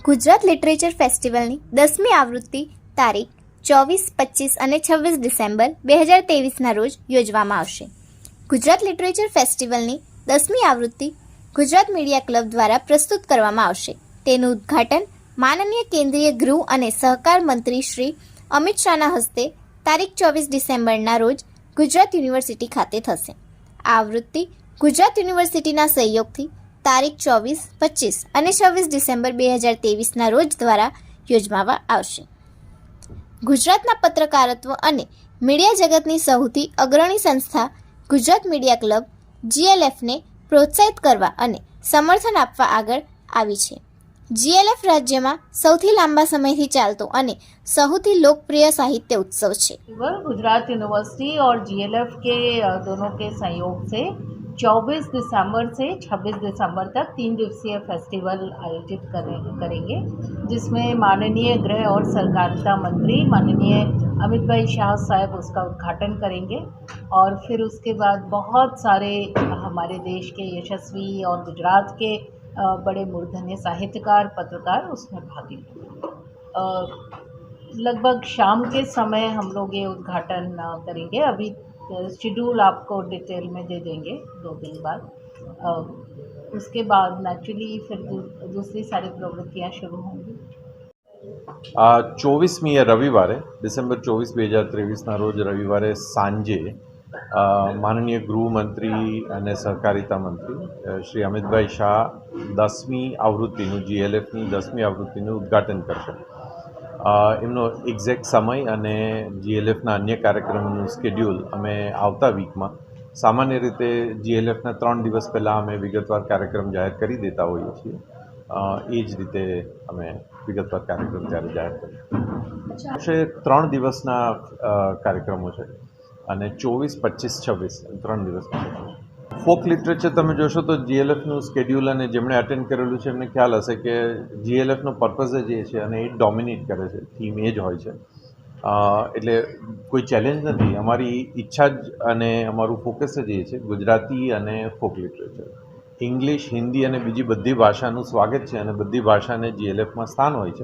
Gujarat literature ફેસ્ટિવલની 10મી આવૃત્તિ તારીખ 24, 25 અને 26 ડિસેમ્બર 2023ના રોજ યોજવામાં આવશે. ગુજરાત લિટરેચર ફેસ્ટિવલની 10મી આવૃત્તિ ગુજરાત મીડિયા ક્લબ દ્વારા પ્રસ્તુત કરવામાં આવશે. તેનું ઉદ્ઘાટન માનનીય કેન્દ્રીય ગૃહ અને સહકાર મંત્રી શ્રી અમિત શાહના હસ્તે તારીખ 24 ડિસેમ્બરના રોજ ગુજરાત યુનિવર્સિટી ખાતે થશે. આ આવૃત્તિ ગુજરાત યુનિવર્સિટીના સહયોગથી તારીખ 24, 25 અને 26 ડિસેમ્બર 2023ના રોજ દ્વારા યોજવામાં આવશે. ગુજરાતના પત્રકારત્વ અને મીડિયા જગતની સૌથી અગ્રણી સંસ્થા ગુજરાત મીડિયા ક્લબ GLFને પ્રોત્સાહિત કરવા અને સમર્થન આપવા આગળ આવી છે. GLF राज्यમાં સૌથી લાંબા સમયથી ચાલતો અને સૌથી લોકપ્રિય સાહિत्य उत्सव છે. गुजरात यूनिवर्सिटी और GLF के दोनों के सहयोग से 24 दिसंबर से 26 दिसंबर तक 3 दिवसीय फेस्टिवल आयोजित करेंगे, जिसमें माननीय गृह और सहकारिता मंत्री माननीय अमित भाई शाह साहब उसका उद्घाटन करेंगे और फिर उसके बाद बहुत सारे हमारे देश के यशस्वी और गुजरात के बड़े मूर्धन्य साहित्यकार पत्रकार उसमें भाग लेंगे. लगभग शाम के समय हम लोग ये उद्घाटन करेंगे. अभी शेड्यूल आपको डिटेल में दे देंगे 2 दिन बाद. उसके बाद नेचुरली फिर दूसरी सारी प्रवृत्तियाँ शुरू होंगी. 24મી રવિવારે ડિસેમ્બર 24, 2023ના રોજ રવિવારે સાંજે માનનીય ગૃહમંત્રી અને સહકારિતા મંત્રી શ્રી અમિતભાઈ શાહ 10મી આવૃત્તિનું GLFની 10મી આવૃત્તિનું ઉદ્ઘાટન કરશે. એમનો એક્ઝેક્ટ સમય અને GLFના અન્ય કાર્યક્રમોનું સ્કેડ્યુલ અમે આવતા વીકમાં સામાન્ય રીતે GLFના 3 દિવસ પહેલાં અમે વિગતવાર કાર્યક્રમ જાહેર કરી દેતા હોઈએ છીએ. એ જ રીતે અમે વિગતવાર કાર્યક્રમ ત્યારે જાહેર કરીએ. 3 દિવસના કાર્યક્રમો છે અને 24, 25, 26 3 દિવસના છે. ફોક લિટરેચર તમે જોશો તો GLFનું સ્કેડ્યુલ અને જેમણે અટેન્ડ કરેલું છે એમને ખ્યાલ હશે કે GLFનો પર્પઝ જ એ છે અને એ ડોમિનેટ કરે છે, થીમ એ જ હોય છે. એટલે કોઈ ચેલેન્જ નથી. અમારી ઈચ્છા જ અને અમારું ફોકસ જ એ છે ગુજરાતી અને ફોક લિટરેચર. ઇંગ્લિશ, હિન્દી અને બીજી બધી ભાષાનું સ્વાગત છે અને બધી ભાષાને GLFમાં સ્થાન હોય છે.